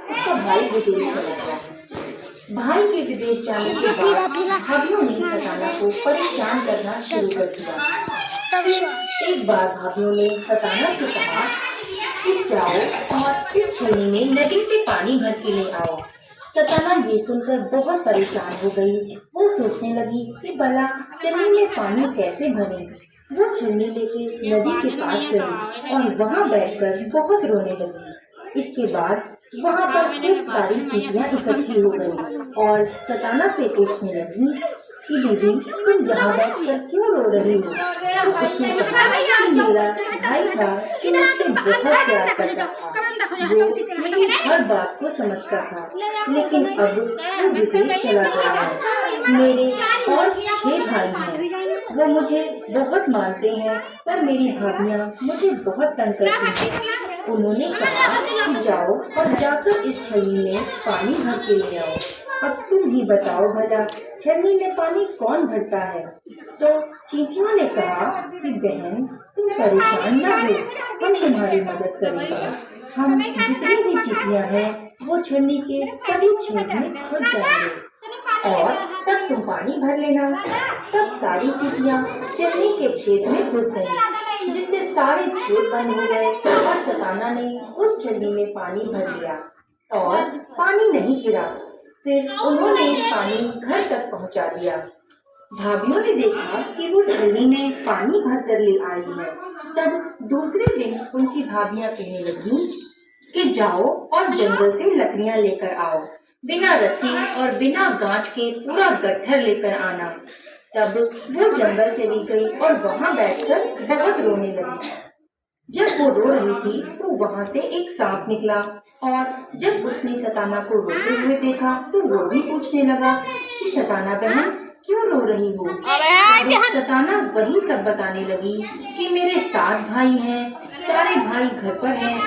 उसका भाई विदेश चला गया। भाई के विदेश जाने के बाद भाभियों ने सताना को परेशान करना शुरू कर दिया। एक बार भाभियों ने सताना से कहा कि जाओ और इस छलनी में नदी से पानी भर के ले आओ। सताना ये सुनकर बहुत परेशान हो गई। वो सोचने लगी कि भला छलनी में पानी कैसे भरे। वो छलनी लेके नदी के पास गई और वहाँ बैठकर बहुत रोने लगी। इसके बाद वहाँ पर खूब सारी चींटियाँ इकट्ठी हो गई और सताना से पूछने लगी कि दीदी तुम यहाँ बैठकर क्यों रो रही हो। तो उसने कहा कि मेरा भाई था जो मुझसे बहुत प्यार करता था। वो मेरी हर बात को समझता था, लेकिन अब वो विदेश चला गया है। मेरे और 6 भाई हैं। वो मुझे बहुत मानते हैं, पर मेरी भाभियाँ मुझे बहुत तंग करती हैं। उन्होंने कहा कि जाओ और जाकर इस छलनी में पानी भर के ले आओ। अब तुम ही बताओ भला छलनी में पानी कौन भरता है। तो चींटियों ने कहा कि बहन तुम परेशान ना हो, हम तुम्हारी मदद करेंगे। हम जितनी भी चींटियां हैं वो छलनी के सभी छेद में घुस जाएंगे और तब तुम पानी भर लेना। तब सारी चींटियां छलनी के छेद में घुस गईं, जिससे सारे छेद बंद हो गए और सताना ने उस छलनी में पानी भर लिया और पानी नहीं गिरा। फिर उन्होंने पानी घर तक पहुंचा दिया। भाभियों ने देखा कि वो छलनी में पानी भर कर ले आई है। तब दूसरे दिन उनकी भाभियां कहने लगी कि जाओ और जंगल से लकड़ियां लेकर आओ, बिना रस्सी और बिना गांठ के पूरा गट्ठर लेकर आना। तब वो जंगल चली गई और वहाँ बैठकर बहुत रोने लगी। जब वो रो रही थी तो वहाँ से एक सांप निकला और जब उसने सताना को रोते हुए देखा तो वो भी पूछने लगा कि सताना बहन क्यों रो रही हो। सताना वही सब बताने लगी कि मेरे 7 भाई हैं, सारे भाई घर पर हैं,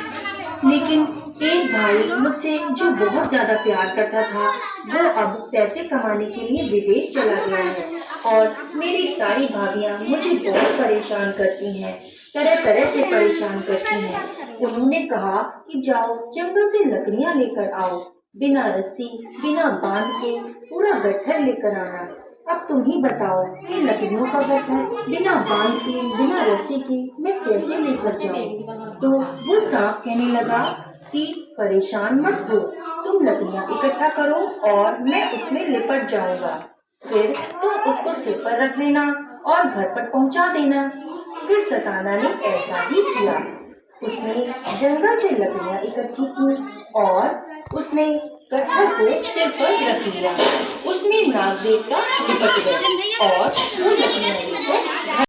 लेकिन एक भाई मुझसे जो बहुत ज्यादा प्यार करता था वो अब पैसे कमाने के लिए विदेश चला गया है और मेरी सारी भाभियां मुझे बहुत परेशान करती हैं, तरह तरह से परेशान करती हैं। उन्होंने कहा कि जाओ जंगल से लकड़ियां लेकर आओ, बिना रस्सी बिना बांध के पूरा गट्ठर लेकर आना। अब तुम ही बताओ कि लकड़ियों का गट्ठर बिना बांध के बिना रस्सी के मैं कैसे लेकर जाऊँ। तो वो सांप कहने लगा कि परेशान मत हो, तुम लकड़ियाँ इकट्ठा करो और मैं उसमें लिपट जाऊंगा। फिर तुम उसको सिर पर रख लेना और घर पर पहुंचा देना। फिर सताना ने ऐसा ही किया। उसने जंगल से लकड़ियाँ इकट्ठी की और उसने गट्ठर को सिर पर रख लिया। उसमें नाग देवता लिपट गए और वो लकड़ियाँ